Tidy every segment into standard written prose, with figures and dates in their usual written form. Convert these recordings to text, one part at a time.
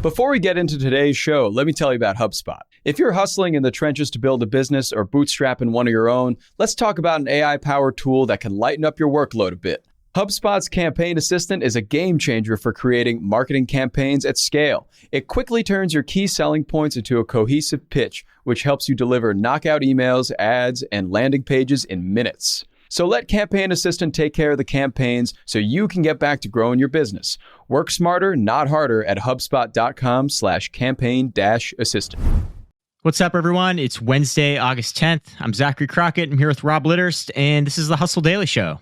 Before we get into today's show, let me tell you about HubSpot. If you're hustling in the trenches to build a business or bootstrapping one of your own, let's talk about an AI-powered tool that can lighten up your workload a bit. HubSpot's Campaign Assistant is a game changer for creating marketing campaigns at scale. It quickly turns your key selling points into a cohesive pitch, which helps you deliver knockout emails, ads, and landing pages in minutes. So let Campaign Assistant take care of the campaigns so you can get back to growing your business. Work smarter, not harder at HubSpot.com/campaign-assistant. What's up, everyone? It's Wednesday, August 10th. I'm Zachary Crockett. I'm here with Rob Litterst, and this is the Hustle Daily Show.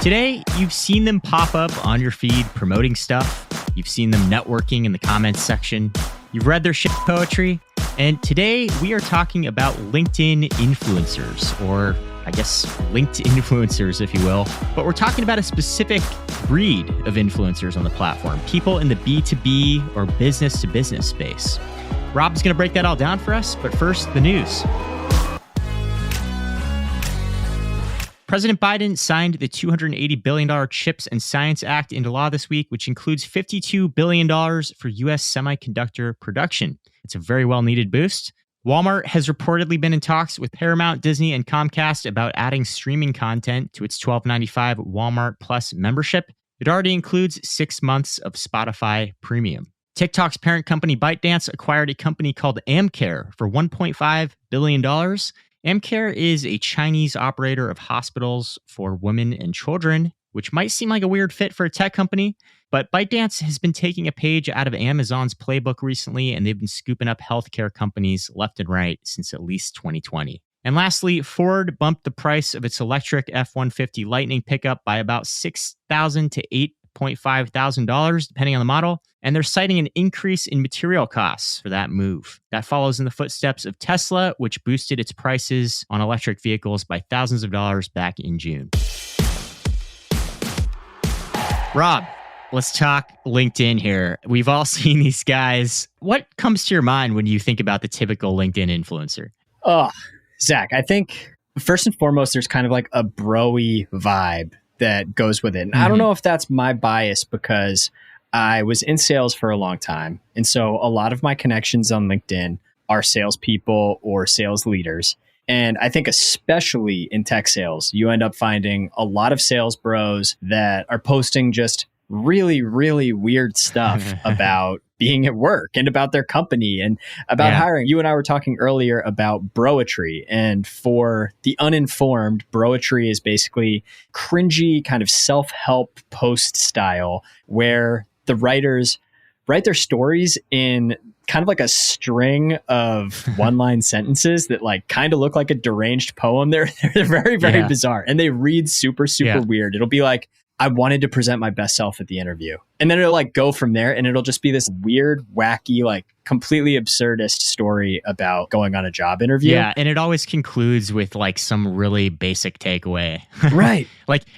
Today, you've seen them pop up on your feed promoting stuff. You've seen them networking in the comments section. You've read their shit poetry. And today, we are talking about LinkedIn influencers, or I guess linked influencers, if you will. But we're talking about a specific breed of influencers on the platform, people in the B2B or business-to-business space. Rob's going to break that all down for us, but first, the news. President Biden signed the $280 billion CHIPS and Science Act into law this week, which includes $52 billion for U.S. semiconductor production. It's a very well-needed boost. Walmart has reportedly been in talks with Paramount, Disney, and Comcast about adding streaming content to its $12.95 Walmart Plus membership. It already includes 6 months of Spotify Premium. TikTok's parent company ByteDance acquired a company called Amcare for $1.5 billion. Amcare is a Chinese operator of hospitals for women and children, which might seem like a weird fit for a tech company, but ByteDance has been taking a page out of Amazon's playbook recently, and they've been scooping up healthcare companies left and right since at least 2020. And lastly, Ford bumped the price of its electric F-150 Lightning pickup by about $6,000 to $8,500, depending on the model. And they're citing an increase in material costs for that move. That follows in the footsteps of Tesla, which boosted its prices on electric vehicles by thousands of dollars back in June. Rob, let's talk LinkedIn here. We've all seen these guys. What comes to your mind when you think about the typical LinkedIn influencer? Oh, Zach, I think first and foremost, there's kind of like a bro-y vibe that goes with it. And I don't know if that's my bias because I was in sales for a long time. And so a lot of my connections on LinkedIn are salespeople or sales leaders. And I think especially in tech sales, you end up finding a lot of sales bros that are posting just really, really weird stuff about being at work and about their company and about hiring. You and I were talking earlier about broetry. And for the uninformed, broetry is basically cringy kind of self-help post style where the writers write their stories in kind of like a string of one-line sentences that like kind of look like a deranged poem. They're very, very bizarre. And they read super weird. It'll be like, I wanted to present my best self at the interview. And then it'll like go from there and it'll just be this weird, wacky, like completely absurdist story about going on a job interview. Yeah. And it always concludes with like some really basic takeaway. Right.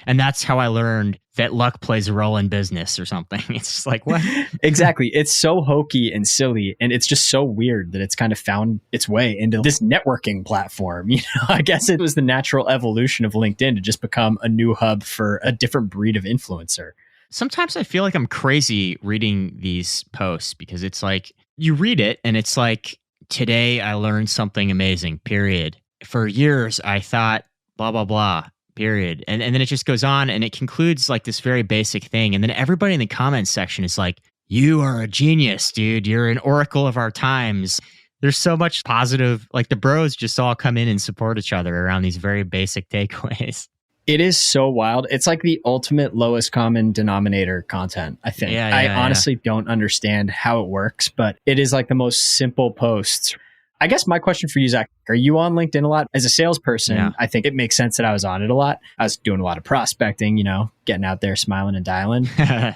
And that's how I learned that luck plays a role in business or something. It's just like, what? Exactly. It's so hokey and silly. And it's just so weird that it's kind of found its way into this networking platform. You know, I guess it was the natural evolution of LinkedIn to just become a new hub for a different breed of influencer. Sometimes I feel like I'm crazy reading these posts because it's like, you read it and it's like, today I learned something amazing, period. For years, I thought blah, blah, blah, period. And then it just goes on and it concludes like this very basic thing. And then everybody in the comments section is like, you are a genius, dude. You're an oracle of our times. There's so much positive, like the bros just all come in and support each other around these very basic takeaways. It is so wild. It's like the ultimate lowest common denominator content, I think. I honestly don't understand how it works, but it is like the most simple posts. I guess my question for you, Zach, are you on LinkedIn a lot? As a salesperson, I think it makes sense that I was on it a lot. I was doing a lot of prospecting, you know, getting out there, smiling and dialing.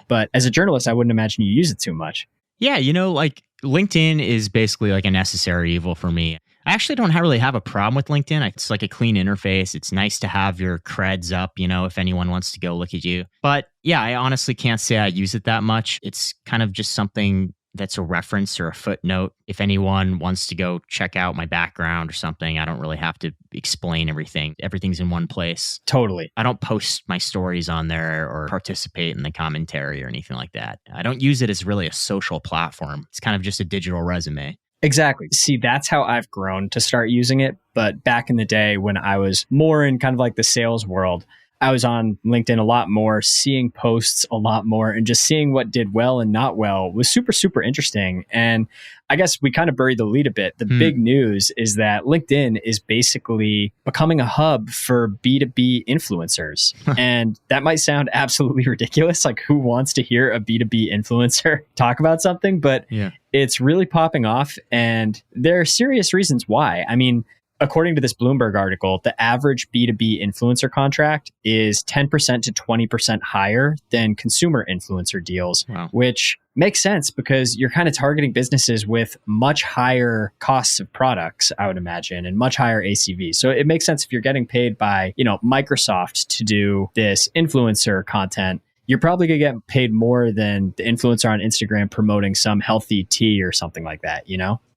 But as a journalist, I wouldn't imagine you use it too much. Yeah, you know, like LinkedIn is basically like a necessary evil for me. I actually don't really have a problem with LinkedIn. It's like a clean interface. It's nice to have your creds up, you know, if anyone wants to go look at you. But yeah, I honestly can't say I use it that much. It's kind of just something that's a reference or a footnote. If anyone wants to go check out my background or something, I don't really have to explain everything. Everything's in one place. Totally. I don't post my stories on there or participate in the commentary or anything like that. I don't use it as really a social platform. It's kind of just a digital resume. Exactly. See, that's how I've grown to start using it. But back in the day when I was more in kind of like the sales world, I was on LinkedIn a lot more, seeing posts a lot more, and just seeing what did well and not well was super, super interesting. And I guess we kind of buried the lead a bit. The big news is that LinkedIn is basically becoming a hub for B2B influencers. And that might sound absolutely ridiculous. Like, who wants to hear a B2B influencer talk about something? But it's really popping off. And there are serious reasons why. I mean, according to this Bloomberg article, the average B2B influencer contract is 10% to 20% higher than consumer influencer deals, which makes sense because you're kind of targeting businesses with much higher costs of products, I would imagine, and much higher ACV. So it makes sense if you're getting paid by, Microsoft to do this influencer content, you're probably going to get paid more than the influencer on Instagram promoting some healthy tea or something like that,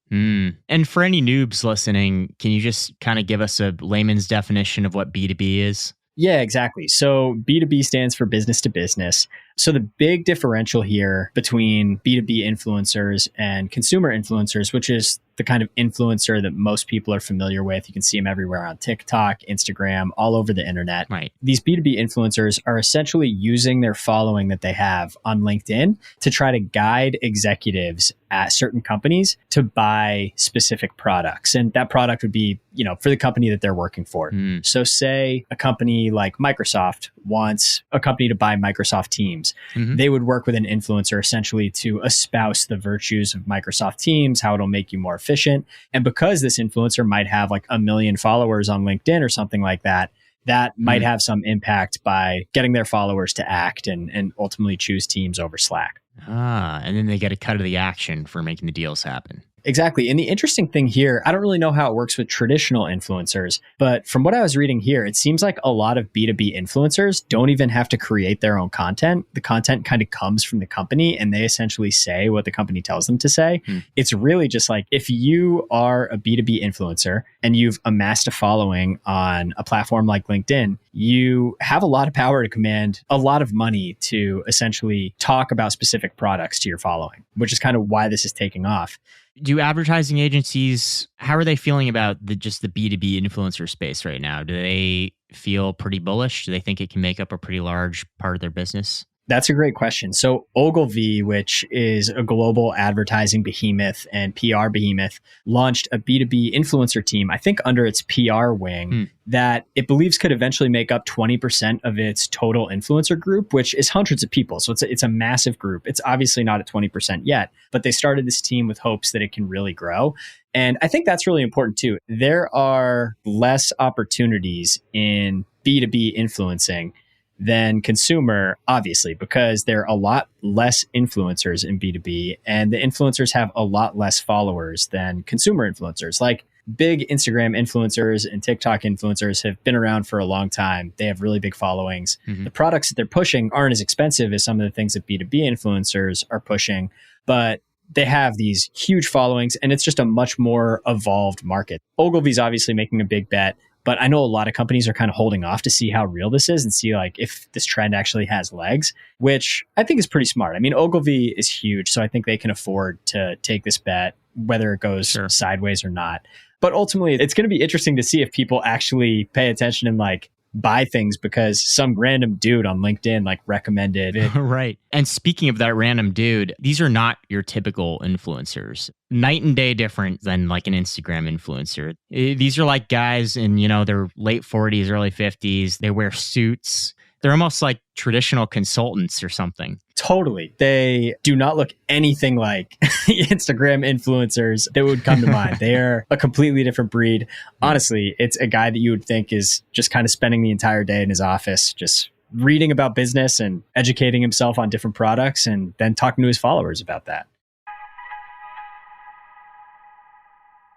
And for any noobs listening, can you just kind of give us a layman's definition of what B2B is? Yeah, exactly. So B2B stands for business to business. So the big differential here between B2B influencers and consumer influencers, which is the kind of influencer that most people are familiar with. You can see them everywhere on TikTok, Instagram, all over the internet. Right. These B2B influencers are essentially using their following that they have on LinkedIn to try to guide executives at certain companies to buy specific products. And that product would be, for the company that they're working for. So say a company like Microsoft wants a company to buy Microsoft Teams. They would work with an influencer essentially to espouse the virtues of Microsoft Teams, how it'll make you more efficient. And because this influencer might have like 1 million followers on LinkedIn or something like that, that might have some impact by getting their followers to act and ultimately choose Teams over Slack. And then they get a cut of the action for making the deals happen. Exactly. And the interesting thing here, I don't really know how it works with traditional influencers, but from what I was reading here, it seems like a lot of B2B influencers don't even have to create their own content. The content kind of comes from the company and they essentially say what the company tells them to say. It's really just like, if you are a B2B influencer and you've amassed a following on a platform like LinkedIn, you have a lot of power to command a lot of money to essentially talk about specific products to your following, which is kind of why this is taking off. Do advertising agencies, how are they feeling about just the B2B influencer space right now? Do they feel pretty bullish? Do they think it can make up a pretty large part of their business? That's a great question. So Ogilvy, which is a global advertising behemoth and PR behemoth, launched a B2B influencer team, I think under its PR wing, that it believes could eventually make up 20% of its total influencer group, which is hundreds of people. So it's a massive group. It's obviously not at 20% yet, but they started this team with hopes that it can really grow. And I think that's really important too. There are less opportunities in B2B influencing than consumer, obviously, because there are a lot less influencers in B2B, and the influencers have a lot less followers than consumer influencers. Like big Instagram influencers and TikTok influencers have been around for a long time. They have really big followings. The products that they're pushing aren't as expensive as some of the things that B2B influencers are pushing, but they have these huge followings, and it's just a much more evolved market. Ogilvy's obviously making a big bet, but I know a lot of companies are kind of holding off to see how real this is and see like if this trend actually has legs, which I think is pretty smart. I mean, Ogilvy is huge, so I think they can afford to take this bet, whether it goes sideways or not. But ultimately, it's going to be interesting to see if people actually pay attention and like buy things because some random dude on LinkedIn like recommended it. Right. And speaking of that random dude, these are not your typical influencers. Night and day different than like an Instagram influencer. These are like guys in, their late 40s, early 50s. They wear suits. They're almost like traditional consultants or something. Totally. They do not look anything like Instagram influencers that would come to mind. They are a completely different breed. Honestly, it's a guy that you would think is just kind of spending the entire day in his office, just reading about business and educating himself on different products and then talking to his followers about that.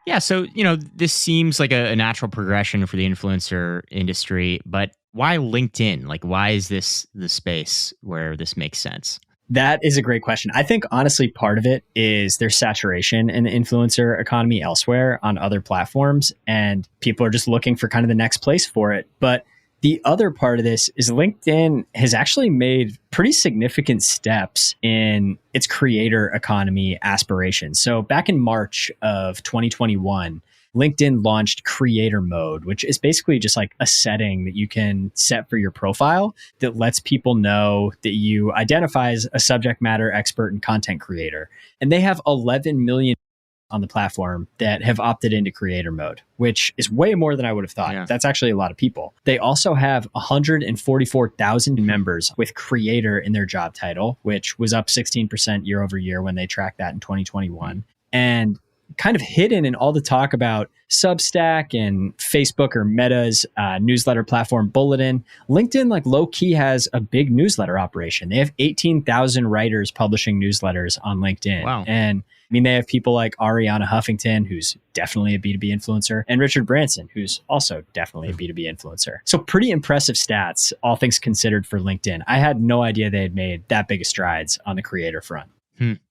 Yeah, so, this seems like a natural progression for the influencer industry, but why LinkedIn? Like, why is this the space where this makes sense? That is a great question. I think honestly, part of it is there's saturation in the influencer economy elsewhere on other platforms, and people are just looking for kind of the next place for it. But the other part of this is LinkedIn has actually made pretty significant steps in its creator economy aspirations. So back in March of 2021, LinkedIn launched creator mode, which is basically just like a setting that you can set for your profile that lets people know that you identify as a subject matter expert and content creator. And they have 11 million on the platform that have opted into creator mode, which is way more than I would have thought. Yeah. That's actually a lot of people. They also have 144,000 members with creator in their job title, which was up 16% year over year when they tracked that in 2021. And kind of hidden in all the talk about Substack and Facebook or Meta's newsletter platform Bulletin, LinkedIn like low key has a big newsletter operation. They have 18,000 writers publishing newsletters on LinkedIn. Wow. And I mean, they have people like Ariana Huffington, who's definitely a B2B influencer, and Richard Branson, who's also definitely a B2B influencer. So pretty impressive stats, all things considered, for LinkedIn. I had no idea they had made that big of strides on the creator front.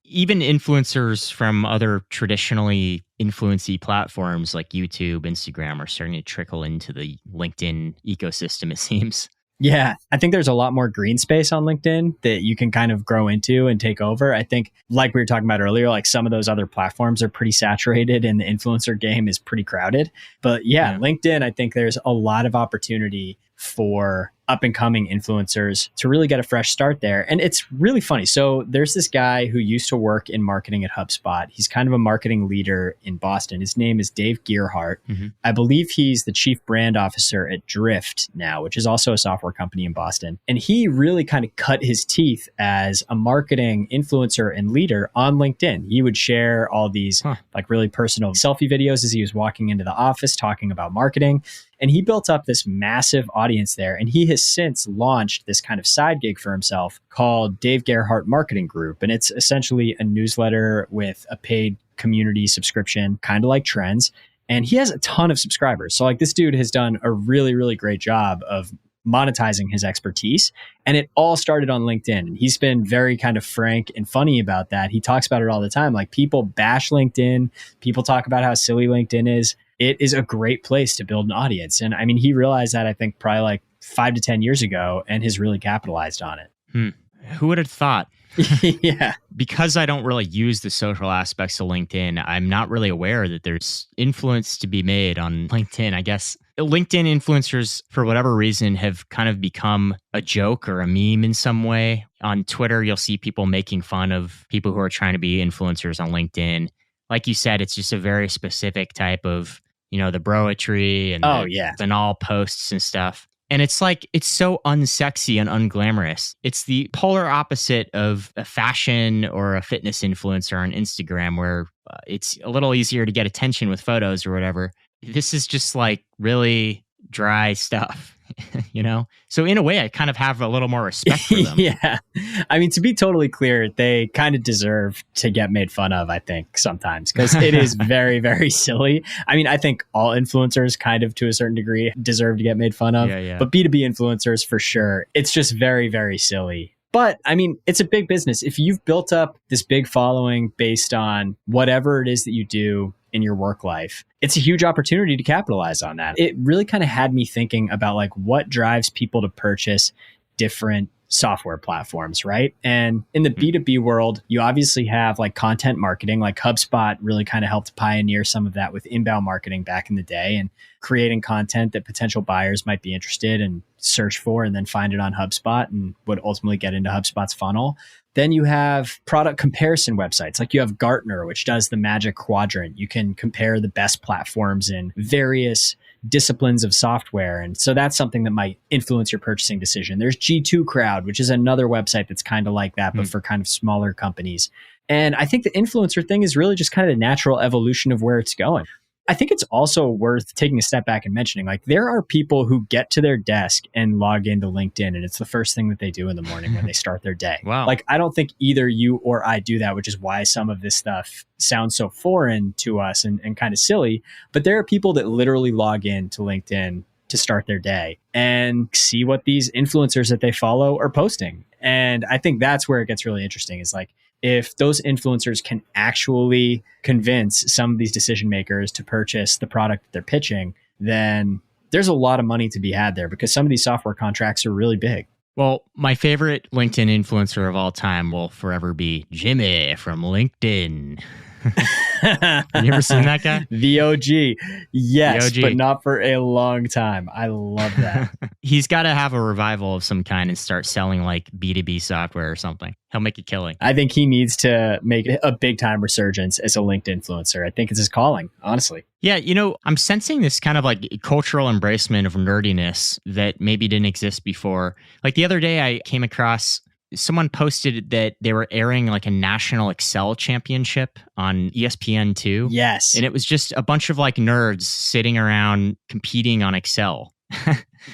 Even influencers from other traditionally influency platforms like YouTube, Instagram are starting to trickle into the LinkedIn ecosystem, it seems. Yeah, I think there's a lot more green space on LinkedIn that you can kind of grow into and take over. I think, like we were talking about earlier, like some of those other platforms are pretty saturated and the influencer game is pretty crowded. But yeah, LinkedIn, I think there's a lot of opportunity for up and coming influencers to really get a fresh start there. And it's really funny. So there's this guy who used to work in marketing at HubSpot. He's kind of a marketing leader in Boston. His name is Dave Gerhardt. I believe he's the chief brand officer at Drift now, which is also a software company in Boston. And he really kind of cut his teeth as a marketing influencer and leader on LinkedIn. He would share all these like really personal selfie videos as he was walking into the office talking about marketing. And he built up this massive audience there. And he has since launched this kind of side gig for himself called Dave Gerhardt Marketing Group. And it's essentially a newsletter with a paid community subscription, kind of like Trends. And he has a ton of subscribers. So like this dude has done a really, really great job of monetizing his expertise. And it all started on LinkedIn. And he's been very kind of frank and funny about that. He talks about it all the time. Like people bash LinkedIn. People talk about how silly LinkedIn is. It is a great place to build an audience. And I mean, he realized that I think probably like 5 to 10 years ago and has really capitalized on it. Who would have thought? Yeah. Because I don't really use the social aspects of LinkedIn, I'm not really aware that there's influence to be made on LinkedIn. I guess LinkedIn influencers, for whatever reason, have kind of become a joke or a meme in some way. On Twitter, you'll see people making fun of people who are trying to be influencers on LinkedIn. Like you said, it's just a very specific type of, the broetry and the banal posts and stuff. And it's like, it's so unsexy and unglamorous. It's the polar opposite of a fashion or a fitness influencer on Instagram, where it's a little easier to get attention with photos or whatever. This is just like really dry stuff, So in a way, I kind of have a little more respect for them. Yeah. I mean, to be totally clear, they kind of deserve to get made fun of, I think, sometimes, because it is very, very silly. I mean, I think all influencers kind of to a certain degree deserve to get made fun of, but B2B influencers for sure. It's just very, very silly. But I mean, it's a big business. If you've built up this big following based on whatever it is that you do in your work life, it's a huge opportunity to capitalize on that. It really kind of had me thinking about like what drives people to purchase different software platforms, right? And in the B2B world, you obviously have like content marketing, like HubSpot really kind of helped pioneer some of that with inbound marketing back in the day and creating content that potential buyers might be interested in, search for, and then find it on HubSpot and would ultimately get into HubSpot's funnel. Then you have product comparison websites. Like you have Gartner, which does the Magic Quadrant. You can compare the best platforms in various disciplines of software. And so that's something that might influence your purchasing decision. There's G2 Crowd, which is another website that's kind of like that, but for kind of smaller companies. And I think the influencer thing is really just kind of the natural evolution of where it's going. I think it's also worth taking a step back and mentioning, like, there are people who get to their desk and log into LinkedIn, and it's the first thing that they do in the morning when they start their day. Wow. Like, I don't think either you or I do that, which is why some of this stuff sounds so foreign to us and kind of silly. But there are people that literally log in to LinkedIn to start their day and see what these influencers that they follow are posting. And I think that's where it gets really interesting, is like, if those influencers can actually convince some of these decision makers to purchase the product they're pitching, then there's a lot of money to be had there, because some of these software contracts are really big. Well, my favorite LinkedIn influencer of all time will forever be Jimmy from LinkedIn. Have you ever seen that guy? The OG. Yes, The OG. but not for a long time. I love that. He's got to have a revival of some kind and start selling like B2B software or something. He'll make a killing. I think he needs to make a big time resurgence as a LinkedIn influencer. I think it's his calling, honestly. Yeah, you know, I'm sensing this kind of like cultural embracement of nerdiness that maybe didn't exist before. Like the other day, I came across someone posted that they were airing like a national Excel championship on ESPN2. Yes. And it was just a bunch of like nerds sitting around competing on Excel.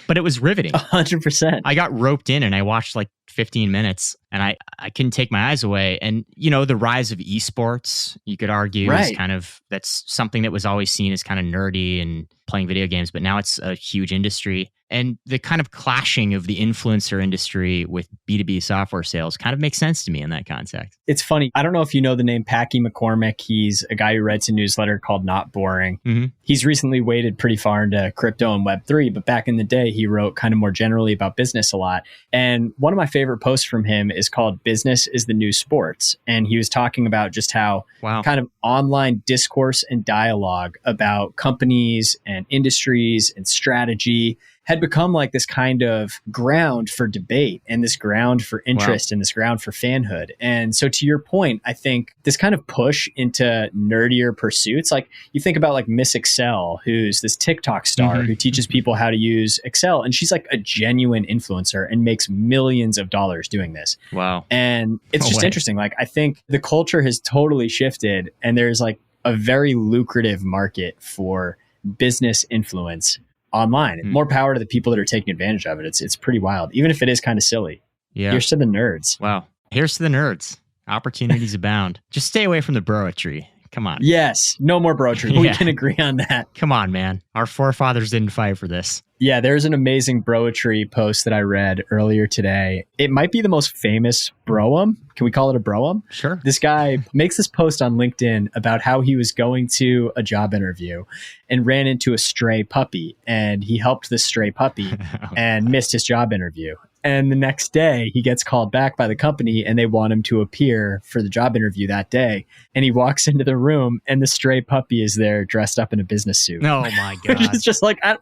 But it was riveting. 100%. I got roped in and I watched like 15 minutes and I couldn't take my eyes away. And, you know, the rise of esports, you could argue, is kind of, that's something that was always seen as kind of nerdy and playing video games, but now it's a huge industry. And the kind of clashing of the influencer industry with B2B software sales kind of makes sense to me in that context. It's funny. I don't know if you know the name Packy McCormick. He's a guy who writes a newsletter called Not Boring. Mm-hmm. He's recently waded pretty far into crypto and Web3, but back in the day, he wrote kind of more generally about business a lot. And one of my favorite posts from him is called Business is the New Sports. And he was talking about just how kind of online discourse and dialogue about companies and industries and strategy had become like this kind of ground for debate and this ground for interest and this ground for fanhood. And so to your point, I think this kind of push into nerdier pursuits, like you think about like Miss Excel, who's this TikTok star who teaches people how to use Excel. And she's like a genuine influencer and makes millions of dollars doing this. Wow. And it's just interesting. Like, I think the culture has totally shifted and there's like a very lucrative market for business influence online. More power to the people that are taking advantage of it. It's pretty wild, even if it is kind of silly. Yeah. Here's to the nerds. Wow. Here's to the nerds. Opportunities abound. Just stay away from the broetry. Come on. Yes. No more broetry. We can agree on that. Come on, man. Our forefathers didn't fight for this. Yeah, there's an amazing broetry post that I read earlier today. It might be the most famous broem. Can we call it a broem? Sure. This guy makes this post on LinkedIn about how he was going to a job interview and ran into a stray puppy, and he helped this stray puppy and missed his job interview. And the next day, he gets called back by the company and they want him to appear for the job interview that day. And he walks into the room and the stray puppy is there dressed up in a business suit. Oh my God. It's just like, I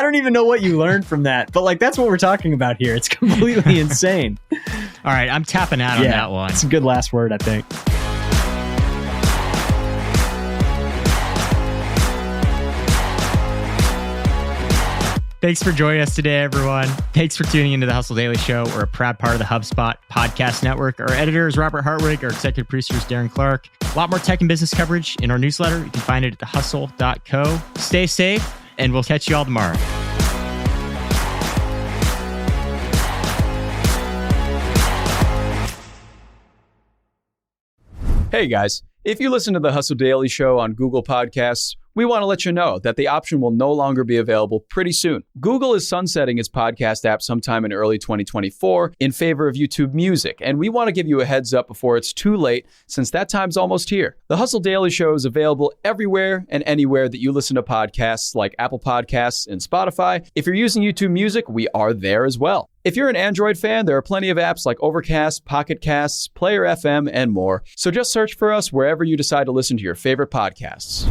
don't even know what you learned from that. But like, that's what we're talking about here. It's completely insane. All right, I'm tapping out on that one. It's a good last word, I think. Thanks for joining us today, everyone. Thanks for tuning into the Hustle Daily Show. We're a proud part of the HubSpot Podcast Network. Our editor is Robert Hartwig. Our executive producer is Darren Clark. A lot more tech and business coverage in our newsletter. You can find it at thehustle.co. Stay safe, and we'll catch you all tomorrow. Hey guys, if you listen to the Hustle Daily Show on Google Podcasts, we want to let you know that the option will no longer be available pretty soon. Google is sunsetting its podcast app sometime in early 2024 in favor of YouTube Music, and we want to give you a heads up before it's too late, since that time's almost here. The Hustle Daily Show is available everywhere and anywhere that you listen to podcasts, like Apple Podcasts and Spotify. If you're using YouTube Music, we are there as well. If you're an Android fan, there are plenty of apps like Overcast, Pocket Casts, Player FM, and more. So just search for us wherever you decide to listen to your favorite podcasts.